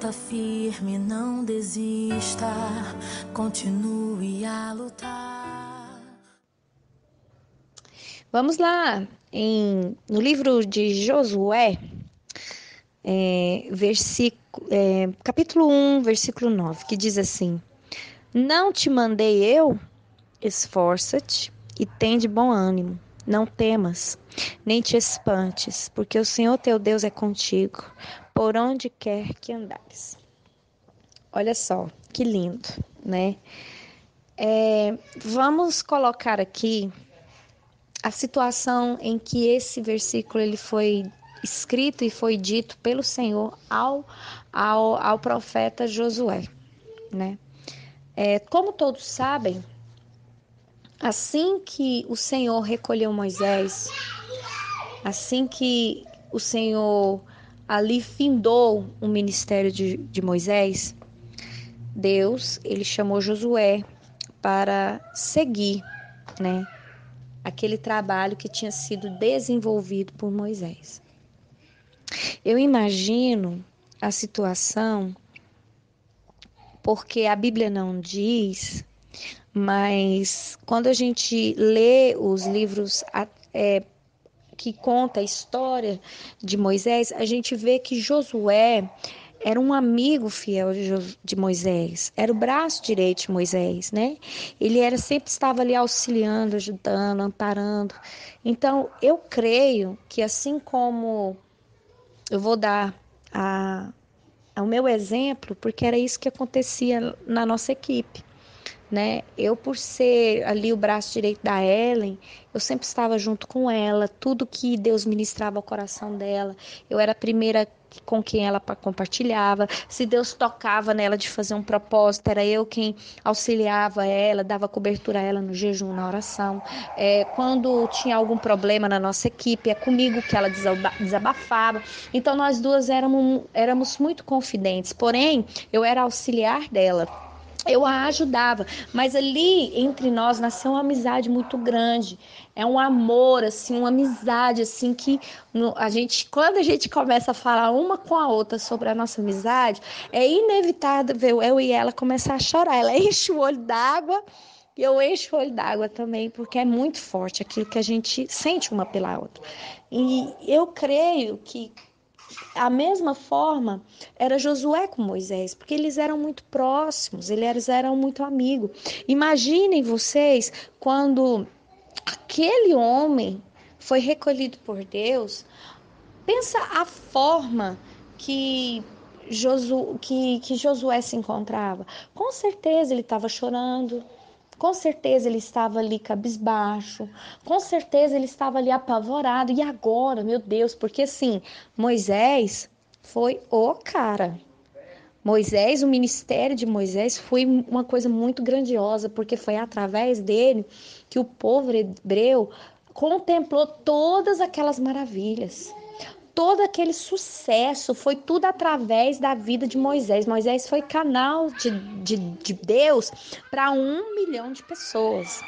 Levanta firme, não desista, continue a lutar. Vamos lá, no livro de Josué, capítulo 1, versículo 9, que diz assim: Não te mandei eu? Esforça-te e tem de bom ânimo. Não temas, nem te espantes, porque o Senhor teu Deus é contigo, por onde quer que andares. Olha só, que lindo, né? Vamos colocar aqui a situação em que esse versículo ele foi escrito e foi dito pelo Senhor ao profeta Josué, né? Como todos sabem, assim que o Senhor recolheu Moisés, assim que o Senhor ali findou o ministério de Moisés, Deus, ele chamou Josué para seguir, né, aquele trabalho que tinha sido desenvolvido por Moisés. Eu imagino a situação, porque a Bíblia não diz, mas quando a gente lê os livros que conta a história de Moisés, a gente vê que Josué era um amigo fiel de Moisés, era o braço direito de Moisés, né? Sempre estava ali auxiliando, ajudando, amparando. Então, eu creio que assim como eu vou dar ao meu exemplo, porque era isso que acontecia na nossa equipe, né? Eu, por ser ali o braço direito da Ellen, eu sempre estava junto com ela, tudo que Deus ministrava ao coração dela, eu era a primeira com quem ela compartilhava. Se Deus tocava nela de fazer um propósito, era eu quem auxiliava ela, dava cobertura a ela no jejum, na oração. Quando tinha algum problema na nossa equipe, é comigo que ela desabafava. Então nós duas éramos muito confidentes, porém eu era auxiliar dela. Eu a ajudava, mas ali entre nós nasceu uma amizade muito grande. É um amor, assim, uma amizade, assim, que quando a gente começa a falar uma com a outra sobre a nossa amizade, é inevitável eu e ela começar a chorar. Ela enche o olho d'água e eu encho o olho d'água também, porque é muito forte aquilo que a gente sente uma pela outra. E eu creio que a mesma forma era Josué com Moisés, porque eles eram muito próximos, eles eram muito amigos. Imaginem vocês quando aquele homem foi recolhido por Deus, pensa a forma que Josué se encontrava. Com certeza ele estava chorando, com certeza ele estava ali cabisbaixo, com certeza ele estava ali apavorado. E agora, meu Deus, porque assim, Moisés foi o cara. Moisés, o ministério de Moisés foi uma coisa muito grandiosa, porque foi através dele que o povo hebreu contemplou todas aquelas maravilhas. Todo aquele sucesso foi tudo através da vida de Moisés. Moisés foi canal de Deus para 1 milhão de pessoas.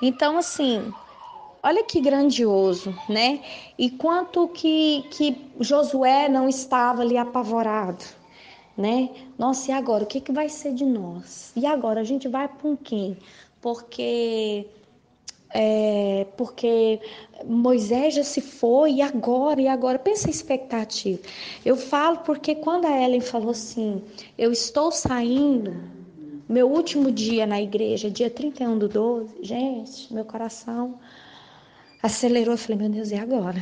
Então, assim, olha que grandioso, né? E quanto que Josué não estava ali apavorado, né? Nossa, e agora? O que vai ser de nós? E agora? A gente vai com quem? Porque Moisés já se foi, e agora? Pensa a expectativa. Eu falo porque quando a Ellen falou assim, eu estou saindo, meu último dia na igreja, dia 31/12, gente, meu coração acelerou. Eu falei, meu Deus, e agora?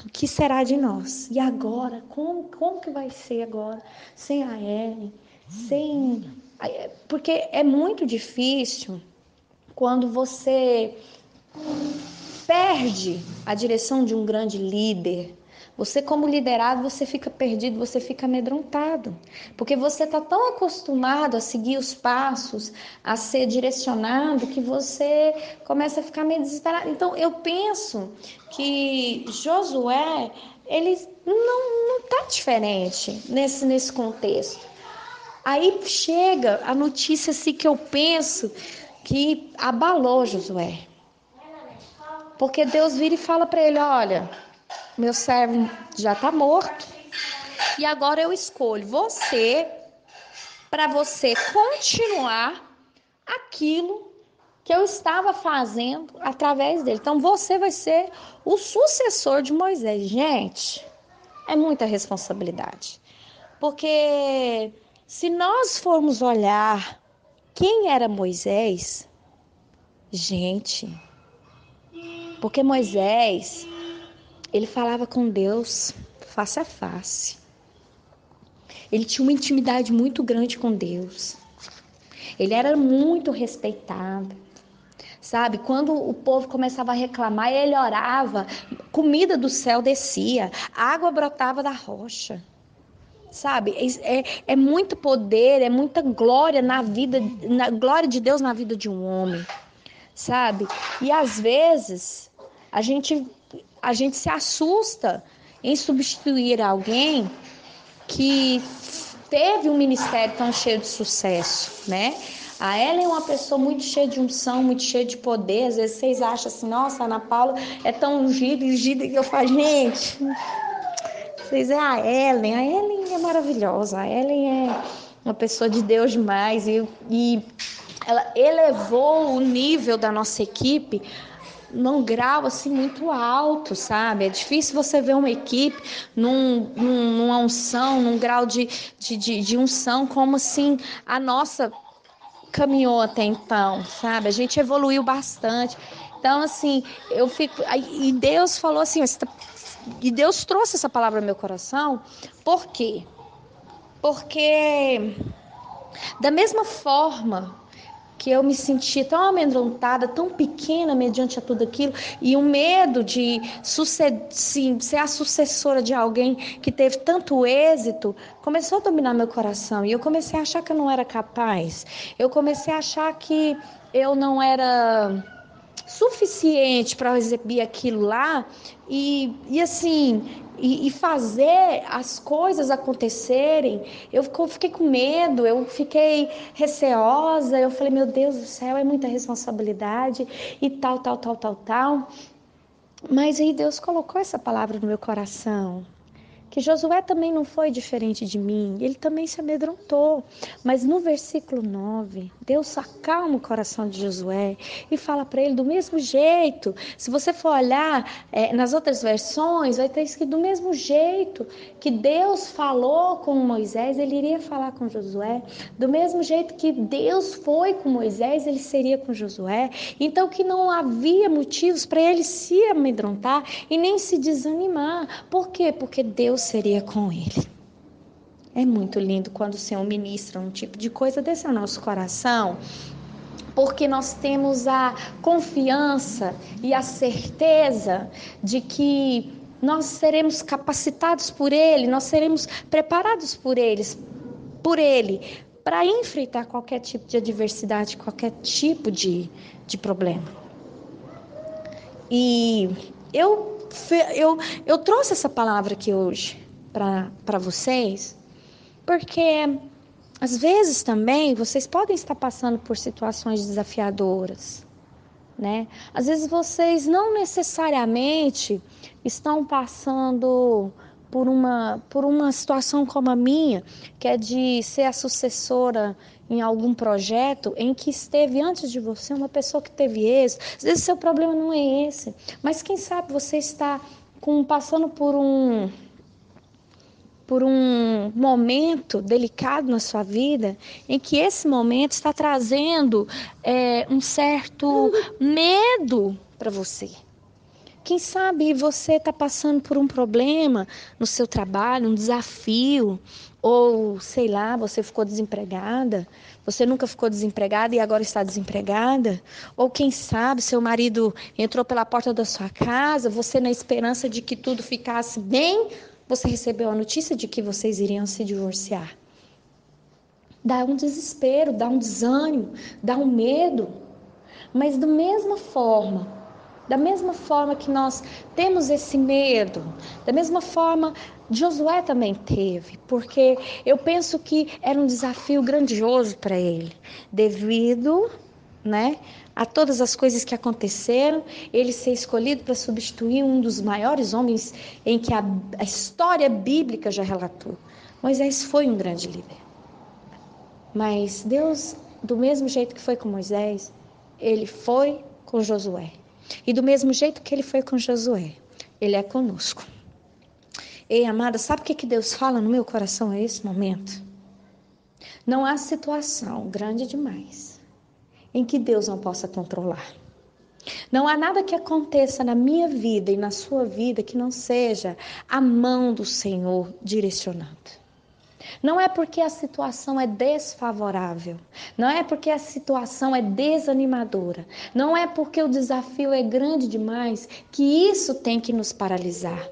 O que será de nós? E agora? Como que vai ser agora? Sem a Ellen, sem... Porque é muito difícil quando você perde a direção de um grande líder. Você, como liderado, você fica perdido, você fica amedrontado, porque você está tão acostumado a seguir os passos, a ser direcionado, que você começa a ficar meio desesperado. Então, eu penso que Josué, ele não está diferente nesse contexto. Aí chega a notícia assim que eu penso que abalou Josué. Porque Deus vira e fala para ele, olha, meu servo já está morto. e agora eu escolho você para você continuar aquilo que eu estava fazendo através dele. Então você vai ser o sucessor de Moisés. Gente, é muita responsabilidade. Porque se nós formos olhar quem era Moisés, gente, porque Moisés, ele falava com Deus face a face. Ele tinha uma intimidade muito grande com Deus. Ele era muito respeitado. Sabe, quando o povo começava a reclamar, ele orava, comida do céu descia, água brotava da rocha. Sabe, é muito poder, é muita glória na vida, na glória de Deus na vida de um homem, sabe? E às vezes a gente se assusta em substituir alguém que teve um ministério tão cheio de sucesso, né? A Ellen é uma pessoa muito cheia de unção, muito cheia de poder. Às vezes vocês acham assim, nossa, a Ana Paula é tão ungida, que eu falo, gente, vocês é a Ellen é maravilhosa, a Ellen é uma pessoa de Deus demais e ela elevou o nível da nossa equipe num grau assim muito alto, sabe? É difícil você ver uma equipe numa unção, num grau de unção como assim a nossa caminhou até então, sabe? A gente evoluiu bastante. Então, assim, eu fico... E Deus falou assim, e Deus trouxe essa palavra no meu coração, por quê? Porque da mesma forma que eu me senti tão amedrontada, tão pequena mediante a tudo aquilo, e o medo de ser a sucessora de alguém que teve tanto êxito, começou a dominar meu coração, e eu comecei a achar que eu não era capaz, eu comecei a achar que eu não era suficiente para exibir aquilo lá e assim e fazer as coisas acontecerem. Eu fiquei com medo, eu fiquei receosa, eu falei, meu Deus do céu, é muita responsabilidade e tal. Mas aí Deus colocou essa palavra no meu coração. Que Josué também não foi diferente de mim, ele também se amedrontou. Mas no versículo 9, Deus acalma o coração de Josué e fala para ele do mesmo jeito. Se você for olhar nas outras versões, vai ter escrito do mesmo jeito que Deus falou com Moisés, ele iria falar com Josué. Do mesmo jeito que Deus foi com Moisés, ele seria com Josué. Então que não havia motivos para ele se amedrontar e nem se desanimar. Por quê? Porque Deus seria com ele. É muito lindo quando o Senhor ministra um tipo de coisa desse ao nosso coração, porque nós temos a confiança e a certeza de que nós seremos capacitados por Ele, nós seremos preparados por Ele, para enfrentar qualquer tipo de adversidade, qualquer tipo de problema. E eu trouxe essa palavra aqui hoje para vocês, porque às vezes também vocês podem estar passando por situações desafiadoras, né? Às vezes vocês não necessariamente estão passando por uma situação como a minha, que é de ser a sucessora em algum projeto em que esteve antes de você uma pessoa que teve êxito. Às vezes seu problema não é esse, mas quem sabe você está passando por um momento delicado na sua vida, em que esse momento está trazendo um certo medo para você. Quem sabe você está passando por um problema no seu trabalho, um desafio, ou sei lá, você ficou desempregada, você nunca ficou desempregada e agora está desempregada, ou quem sabe seu marido entrou pela porta da sua casa, você na esperança de que tudo ficasse bem, você recebeu a notícia de que vocês iriam se divorciar. Dá um desespero, dá um desânimo, dá um medo, mas da mesma forma que nós temos esse medo, da mesma forma Josué também teve, porque eu penso que era um desafio grandioso para ele, devido, né, a todas as coisas que aconteceram, ele ser escolhido para substituir um dos maiores homens em que a história bíblica já relatou. Moisés foi um grande líder. Mas Deus, do mesmo jeito que foi com Moisés, ele foi com Josué. E do mesmo jeito que ele foi com Josué, ele é conosco. Ei, amada, sabe o que Deus fala no meu coração a esse momento? Não há situação grande demais em que Deus não possa controlar. Não há nada que aconteça na minha vida e na sua vida que não seja a mão do Senhor direcionando. Não é porque a situação é desfavorável, não é porque a situação é desanimadora, não é porque o desafio é grande demais que isso tem que nos paralisar.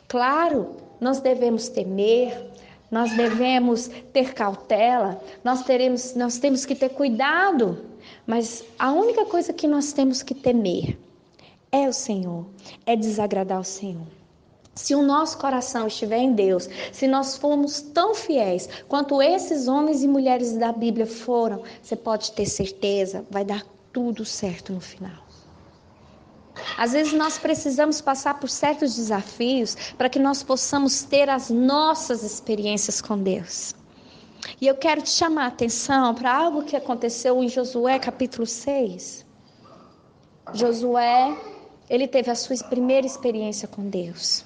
Claro, nós devemos temer, nós devemos ter cautela, nós temos que ter cuidado, mas a única coisa que nós temos que temer é o Senhor, é desagradar o Senhor. Se o nosso coração estiver em Deus, se nós formos tão fiéis quanto esses homens e mulheres da Bíblia foram, você pode ter certeza, vai dar tudo certo no final. Às vezes nós precisamos passar por certos desafios para que nós possamos ter as nossas experiências com Deus. E eu quero te chamar a atenção para algo que aconteceu em Josué capítulo 6. Josué, ele teve a sua primeira experiência com Deus.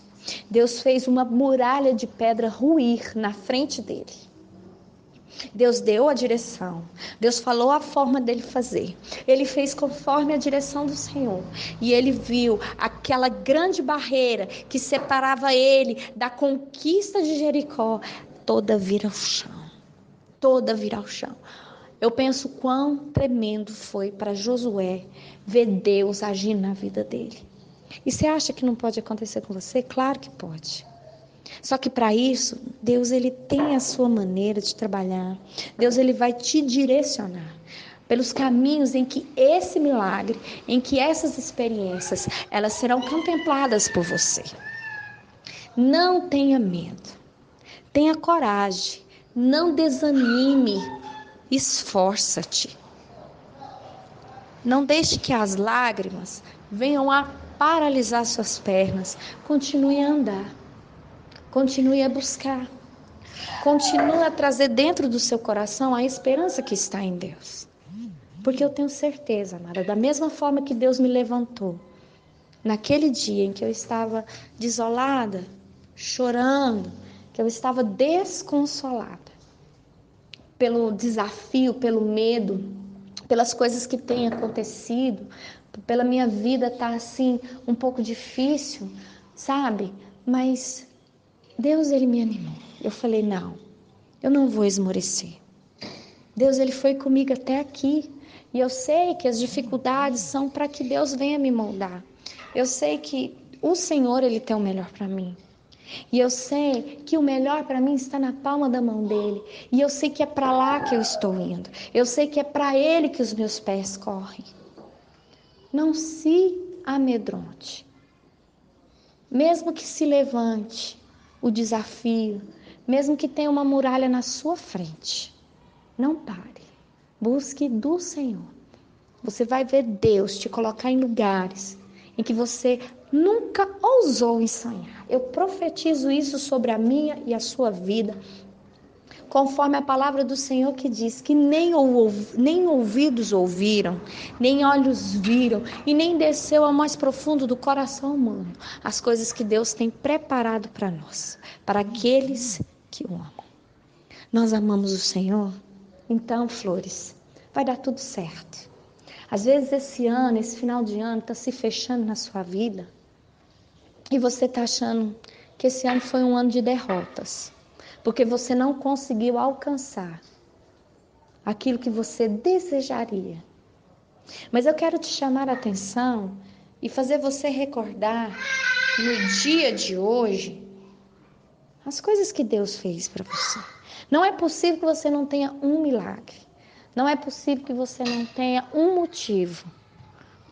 Deus fez uma muralha de pedra ruir na frente dele. Deus deu a direção. Deus falou a forma dele fazer. Ele fez conforme a direção do Senhor. E ele viu aquela grande barreira que separava ele da conquista de Jericó toda vir ao chão. Toda vir ao chão. Eu penso quão tremendo foi para Josué ver Deus agir na vida dele. E você acha que não pode acontecer com você? Claro que pode. Só que para isso, Deus ele tem a sua maneira de trabalhar. Deus ele vai te direcionar pelos caminhos em que esse milagre, em que essas experiências, elas serão contempladas por você. Não tenha medo. Tenha coragem. Não desanime. Esforça-te. Não deixe que as lágrimas venham a paralisar suas pernas. Continue a andar. Continue a buscar. Continue a trazer dentro do seu coração a esperança que está em Deus. Porque eu tenho certeza, amada, da mesma forma que Deus me levantou, naquele dia em que eu estava desolada, chorando, que eu estava desconsolada, pelo desafio, pelo medo, pelas coisas que têm acontecido, pela minha vida estar assim um pouco difícil, sabe? Mas Deus ele me animou. Eu falei, não, eu não vou esmorecer. Deus ele foi comigo até aqui. E eu sei que as dificuldades são para que Deus venha me moldar. Eu sei que o Senhor ele tem o melhor para mim. E eu sei que o melhor para mim está na palma da mão dele. E eu sei que é para lá que eu estou indo. Eu sei que é para ele que os meus pés correm. Não se amedronte. Mesmo que se levante o desafio, mesmo que tenha uma muralha na sua frente, não pare. Busque do Senhor. Você vai ver Deus te colocar em lugares em que você nunca ousou em sonhar. Eu profetizo isso sobre a minha e a sua vida, conforme a palavra do Senhor que diz que nem ouvidos ouviram, nem olhos viram e nem desceu ao mais profundo do coração humano as coisas que Deus tem preparado para nós, para aqueles que o amam. Nós amamos o Senhor? Então, flores, vai dar tudo certo. Às vezes esse ano, esse final de ano está se fechando na sua vida e você está achando que esse ano foi um ano de derrotas, porque você não conseguiu alcançar aquilo que você desejaria. Mas eu quero te chamar a atenção e fazer você recordar no dia de hoje as coisas que Deus fez para você. Não é possível que você não tenha um milagre. Não é possível que você não tenha um motivo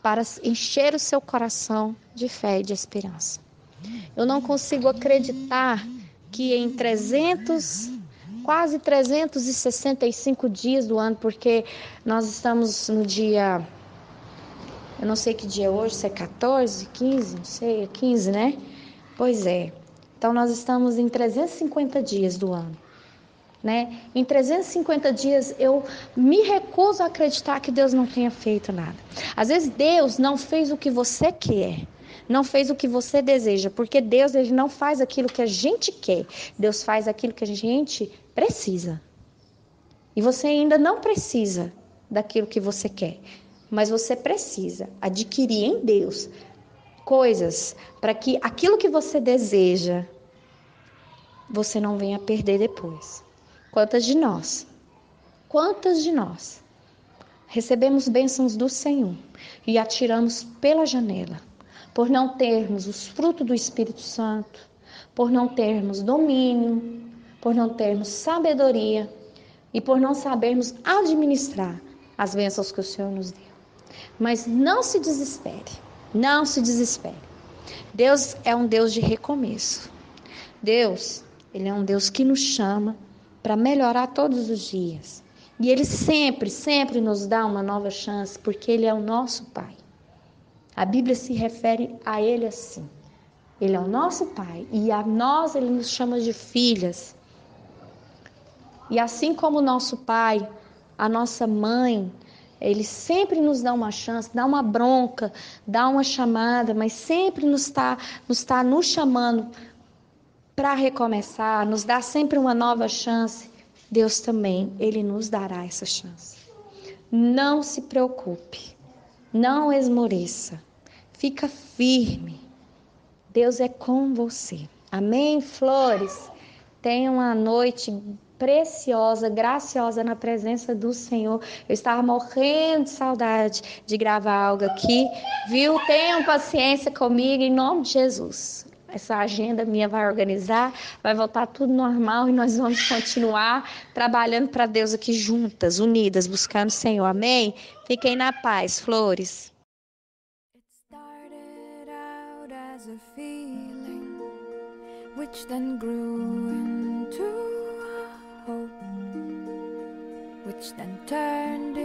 para encher o seu coração de fé e de esperança. Eu não consigo acreditar que em quase 365 dias do ano, porque nós estamos no dia Eu não sei que dia é hoje, se é 14, 15, não sei, é 15, né? Pois é. Então nós estamos em 350 dias do ano, né? Em 350 dias eu me recuso a acreditar que Deus não tenha feito nada. Às vezes Deus não fez o que você quer, não fez o que você deseja, porque Deus ele não faz aquilo que a gente quer, Deus faz aquilo que a gente precisa. E você ainda não precisa daquilo que você quer, mas você precisa adquirir em Deus coisas para que aquilo que você deseja, você não venha perder depois. Quantas de nós recebemos bênçãos do Senhor e atiramos pela janela, por não termos os frutos do Espírito Santo, por não termos domínio, por não termos sabedoria e por não sabermos administrar as bênçãos que o Senhor nos deu. Mas não se desespere, não se desespere. Deus é um Deus de recomeço. Deus, ele é um Deus que nos chama para melhorar todos os dias. E ele sempre, sempre nos dá uma nova chance, porque ele é o nosso Pai. A Bíblia se refere a ele assim. Ele é o nosso Pai e a nós ele nos chama de filhas. E assim como o nosso Pai, a nossa mãe, ele sempre nos dá uma chance, dá uma bronca, dá uma chamada, mas sempre nos nos chamando para recomeçar, nos dá sempre uma nova chance. Deus também, ele nos dará essa chance. Não se preocupe, não esmoreça, fica firme. Deus é com você. Amém, flores? Tenha uma noite preciosa, graciosa na presença do Senhor. Eu estava morrendo de saudade de gravar algo aqui, viu? Tenham paciência comigo em nome de Jesus. Essa agenda minha vai organizar, vai voltar tudo normal e nós vamos continuar trabalhando para Deus aqui juntas, unidas, buscando o Senhor. Amém? Fiquem na paz, flores. It started out as a feeling, which then grew into a hope, which then turned